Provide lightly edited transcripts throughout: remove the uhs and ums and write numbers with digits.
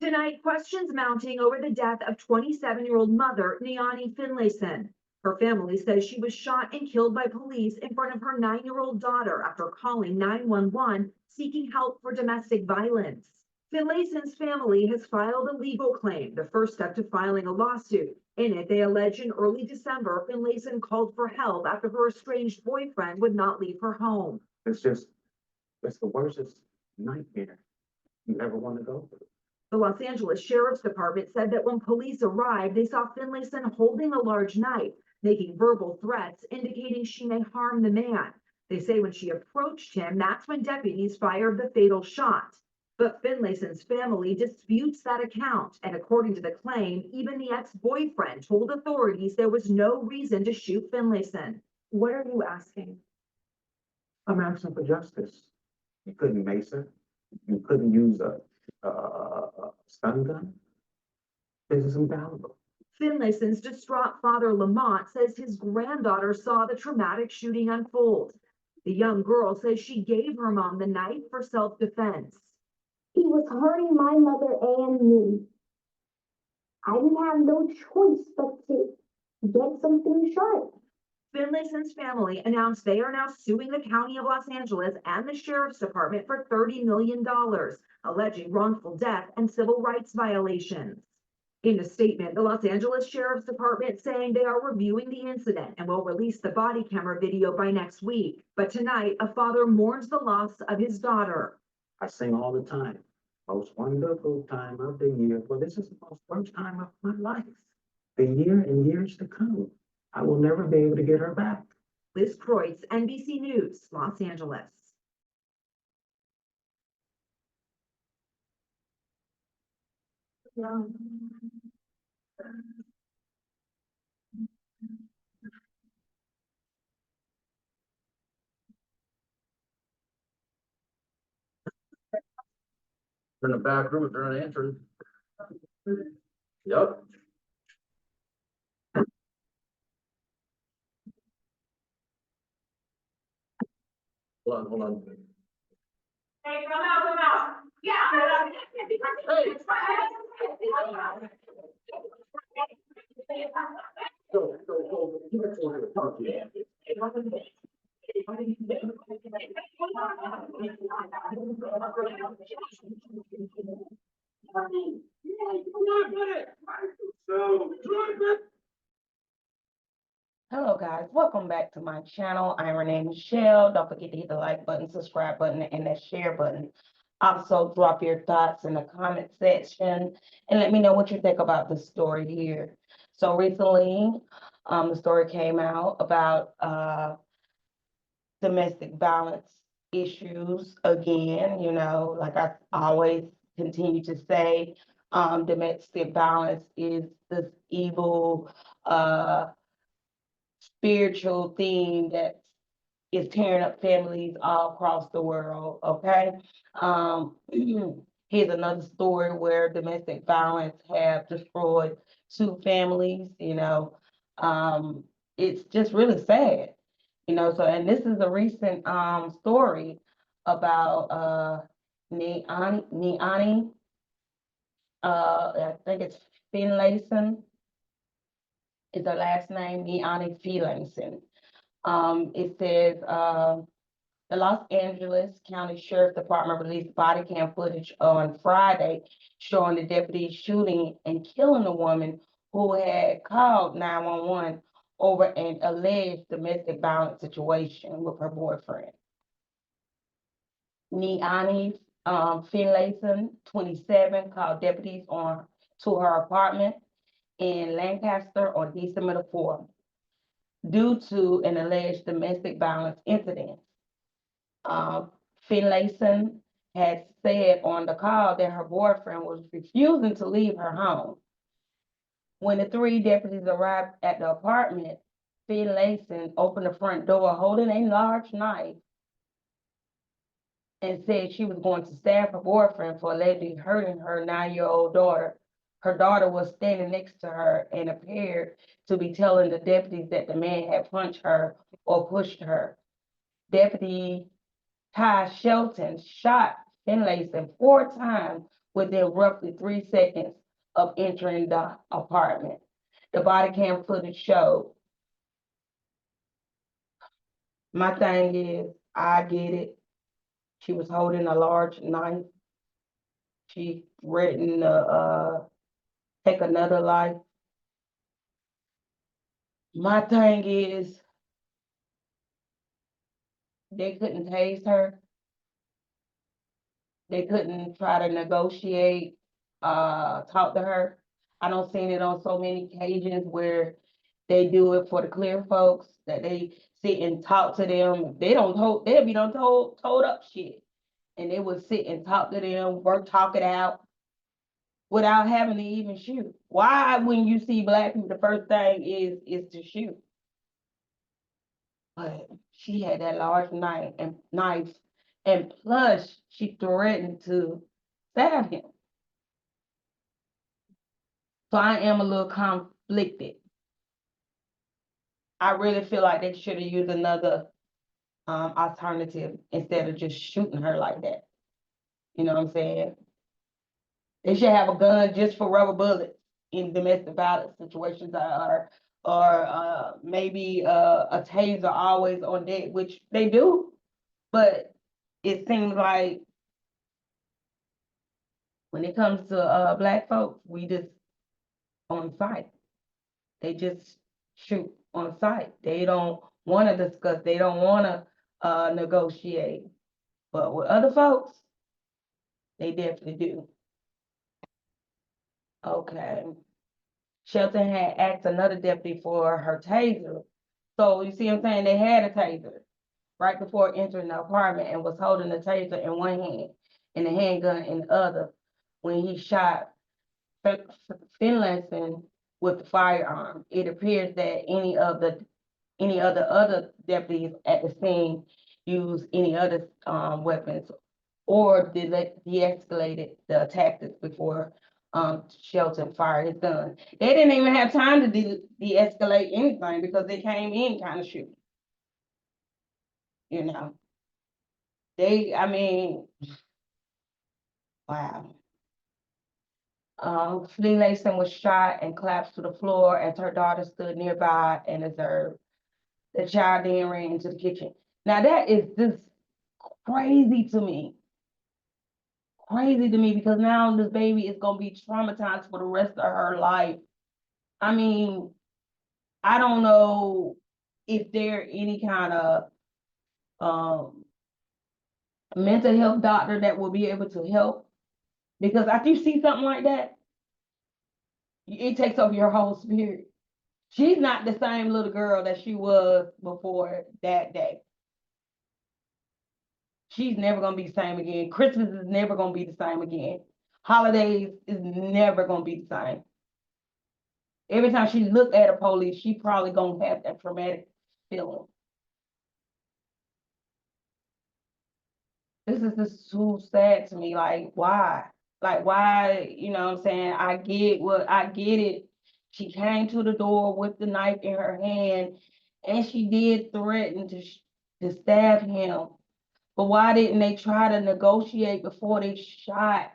Tonight, questions mounting over the death of 27-year-old mother Niani Finlayson. Her family says she was shot and killed by police in front of her 9-year-old daughter after calling 911 seeking help for domestic violence. Finlayson's family has filed a legal claim, the first step to filing a lawsuit. In it, they allege in early December, Finlayson called for help after her estranged boyfriend would not leave her home. It's the worst nightmare you ever want to go through. The Los Angeles Sheriff's Department said that when police arrived, they saw Finlayson holding a large knife, making verbal threats indicating she may harm the man. They say when she approached him, that's when deputies fired the fatal shot. But Finlayson's family disputes that account, and according to the claim, even the ex-boyfriend told authorities there was no reason to shoot Finlayson. What are you asking? I'm asking for justice. You couldn't mace her. You couldn't use a stun gun. This is invaluable. Finlayson's distraught father, Lamont, says his granddaughter saw the traumatic shooting unfold. The young girl says she gave her mom the knife for self-defense. He was hurting my mother and me. I didn't have no choice but to get something sharp. Finlayson's family announced they are now suing the County of Los Angeles and the Sheriff's Department for $30 million, alleging wrongful death and civil rights violations. In a statement, the Los Angeles Sheriff's Department saying they are reviewing the incident and will release the body camera video by next week. But tonight, a father mourns the loss of his daughter. I sing all the time. Most wonderful time of the year. Well, this is the most worst time of my life. The year and years to come. I will never be able to get her back. Liz Kreutz, NBC News, Los Angeles. In the back room, if they're not answering. Yep. Hold on. Hey, come out. Yeah. Hey. Go. Give it to her. Talk to you. Hello guys, welcome back to my channel. I'm Renee Michelle. Don't forget to hit the like button, subscribe button, and that share button. Also, drop your thoughts in the comment section and let me know what you think about the story here. So recently, the story came out about domestic violence issues again. You know, like I always continue to say, domestic violence is this evil, spiritual thing that is tearing up families all across the world. Okay. Here's another story where domestic violence have destroyed 2 families. You know, it's just really sad. You know, so and this is a recent story about Niani. I think it's Finlayson. Is her last name, Niani Finlayson. It says the Los Angeles County Sheriff's Department released body cam footage on Friday showing the deputy shooting and killing a woman who had called 911 over an alleged domestic violence situation with her boyfriend. Niani Finlayson, 27, called deputies to her apartment in Lancaster on December the 4th due to an alleged domestic violence incident. Finlayson had said on the call that her boyfriend was refusing to leave her home. When the 3 deputies arrived at the apartment, Finlayson opened the front door holding a large knife and said she was going to stab her boyfriend for allegedly hurting her 9-year-old daughter. Her daughter was standing next to her and appeared to be telling the deputies that the man had punched her or pushed her. Deputy Ty Shelton shot Finlayson 4 times within roughly 3 seconds of entering the apartment. The body cam footage showed. My thing is, I get it. She was holding a large knife. She threatened to take another life. My thing is, they couldn't tase her. They couldn't try to negotiate, talk to her. I don't seen it on so many occasions where they do it for the clear folks, that they sit and talk to them. They'll be done told up shit. And they would sit and talk to them, talk it out without having to even shoot. Why, when you see Black people, the first thing is to shoot? But she had that large knife, and plus she threatened to stab him. So I am a little conflicted. I really feel like they should have used another alternative instead of just shooting her like that. You know what I'm saying? They should have a gun just for rubber bullets in domestic violence situations, or maybe a taser always on deck, which they do. But it seems like when it comes to Black folks, we just on site. They just shoot on site. They don't want to discuss. They don't want to negotiate. But with other folks, they definitely do. Okay. Shelton had asked another deputy for her taser. So you see what I'm saying? They had a taser right before entering the apartment and was holding the taser in one hand and the handgun in the other when he shot Finlayson with the firearm. It appears that any of the other deputies at the scene used any other weapons or de-escalated the tactics before Shelton fired his gun. They didn't even have time to de-escalate anything because they came in kind of shooting. You know, I mean, wow. Finlayson was shot and collapsed to the floor as her daughter stood nearby and observed. The child then ran into the kitchen. Now that is just crazy to me. Crazy to me, because now this baby is gonna be traumatized for the rest of her life. I mean, I don't know if there any kind of mental health doctor that will be able to help, because after you see something like that, it takes over your whole spirit. She's not the same little girl that she was before that day. She's never gonna be the same again. Christmas is never gonna be the same again. Holidays is never gonna be the same. Every time she looked at a police, she probably gonna have that traumatic feeling. This is just so sad to me. Like, why? Like, why? You know what I'm saying? I get it. She came to the door with the knife in her hand, and she did threaten to stab him. But why didn't they try to negotiate before they shot?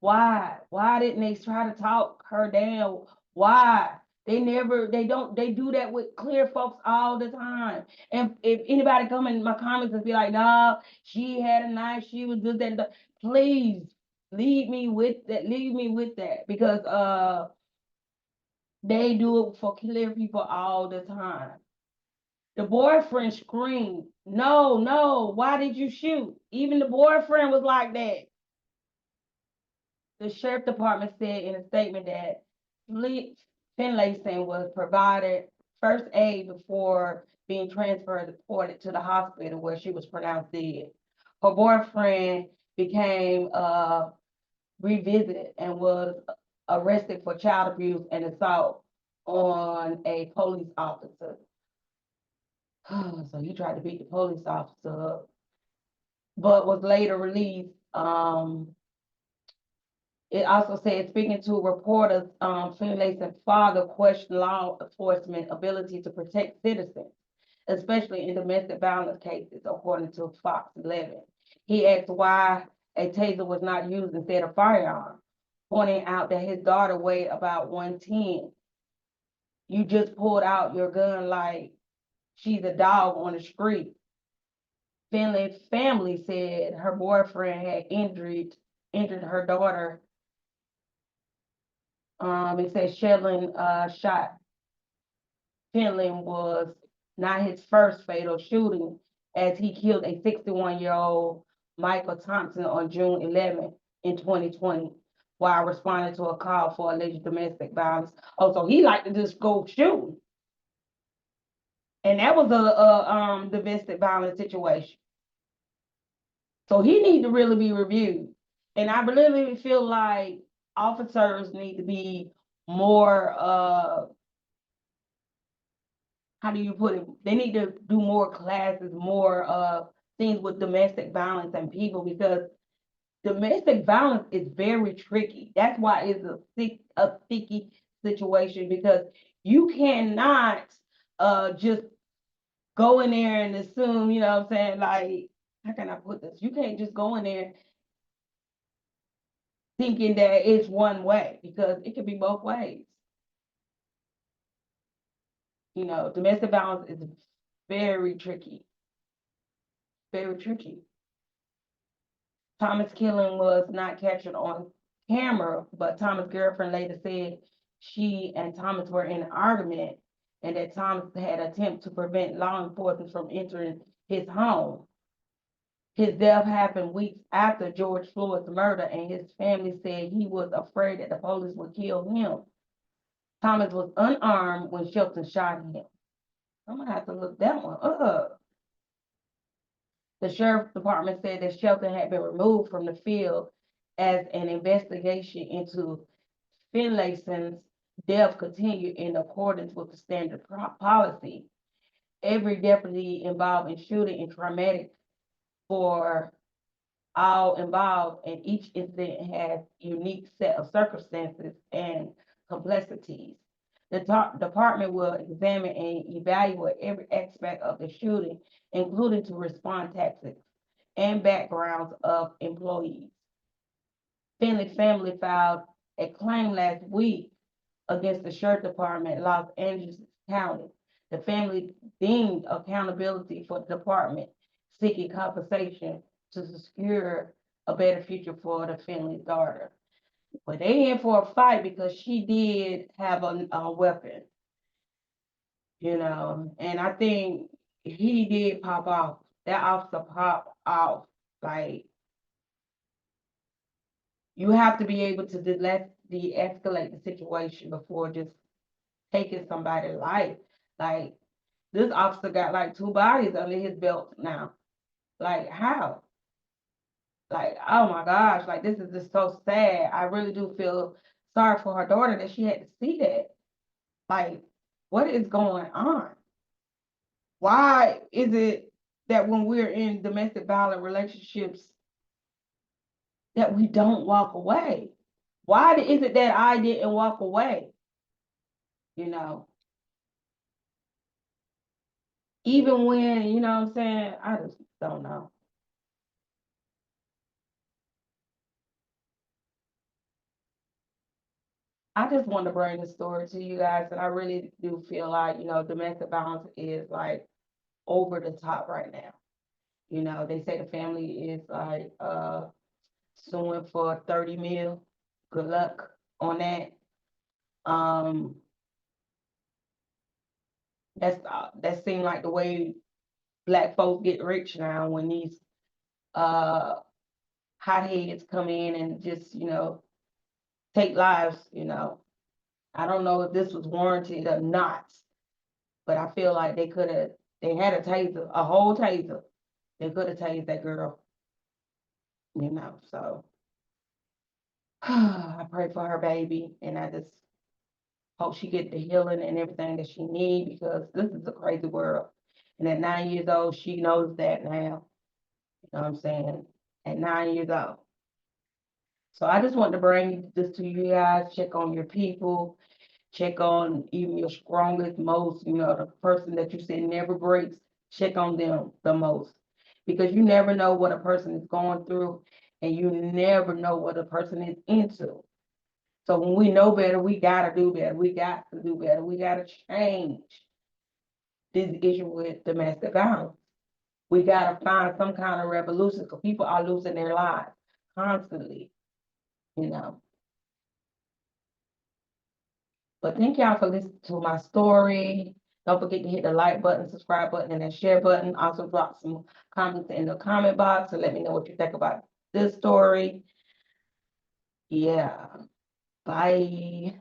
Why? Why didn't they try to talk her down? Why? They do that with clear folks all the time. And if anybody come in my comments and be like, nah, she had a knife, she was this, that, and that, please leave me with that, because they do it for clear people all the time. The boyfriend screamed, no, why did you shoot? Even the boyfriend was like that. The sheriff department said in a statement that Finlayson was provided first aid before being reported to the hospital where she was pronounced dead. Her boyfriend became revisited and was arrested for child abuse and assault on a police officer. So he tried to beat the police officer up, but was later released. It also said, speaking to reporters, Finlayson's father questioned law enforcement ability to protect citizens, especially in domestic violence cases, according to Fox 11. He asked why a taser was not used instead of firearm, pointing out that his daughter weighed about 110. You just pulled out your gun like she's a dog on the street. Finley family said her boyfriend had injured her daughter. It said Shedlin shot Finley was not his first fatal shooting, as he killed a 61-year-old Michael Thompson on June 11th in 2020 while responding to a call for alleged domestic violence. Oh, so he liked to just go shooting. And that was a domestic violence situation. So he need to really be reviewed. And I really feel like officers need to be more, how do you put it? They need to do more classes, more things with domestic violence and people, because domestic violence is very tricky. That's why it's a sticky situation, because you cannot just go in there and assume, you know what I'm saying, like, how can I put this? You can't just go in there thinking that it's one way, because it could be both ways. You know, domestic violence is very tricky. Very tricky. Thomas' killing was not captured on camera, but Thomas' girlfriend later said she and Thomas were in an argument and that Thomas had attempted to prevent law enforcement from entering his home. His death happened weeks after George Floyd's murder, and his family said he was afraid that the police would kill him. Thomas was unarmed when Shelton shot him. I'm gonna have to look that one up. The sheriff's department said that Shelton had been removed from the field as an investigation into Finlayson's death continued in accordance with the standard policy. Every deputy involved in shooting is traumatic for all involved, and each incident has a unique set of circumstances and complexities. The department will examine and evaluate every aspect of the shooting, including to respond tactics and backgrounds of employees. Finley family filed a claim last week against the Sheriff Department in Los Angeles County. The family deemed accountability for the department, seeking compensation to secure a better future for the Finley's daughter. But they in for a fight because she did have a weapon, you know, and I think he did pop off. That officer popped off. Like, you have to be able to de-escalate the situation before just taking somebody's life. Like, this officer got like 2 bodies under his belt now. Like, how? Like, oh my gosh, like, this is just so sad. I really do feel sorry for her daughter that she had to see that. Like, what is going on? Why is it that when we're in domestic violent relationships that we don't walk away? Why is it that I didn't walk away? You know, even when, you know what I'm saying, I just don't know. I just want to bring the story to you guys, and I really do feel like, you know, domestic violence is like over the top right now. You know, they say the family is like suing for 30 mil. Good luck on that. That seems like the way Black folks get rich now, when these hotheads come in and just, you know, take lives, you know. I don't know if this was warranted or not, but I feel like they had a taser, a whole taser. They could have tased that girl, you know, so I pray for her baby, and I just hope she get the healing and everything that she needs, because this is a crazy world. And at 9 years old, she knows that now. You know what I'm saying? At 9 years old. So I just want to bring this to you guys. Check on your people. Check on even your strongest, most, you know, the person that you said never breaks. Check on them the most, because you never know what a person is going through. and you never know what a person is into. So when we know better, we gotta do better. We got to do better. We gotta change this issue with domestic violence. We gotta find some kind of revolution because people are losing their lives constantly, you know. But thank y'all for listening to my story. Don't forget to hit the like button, subscribe button, and that share button. Also drop some comments in the comment box and let me know what you think about this story. Yeah, bye.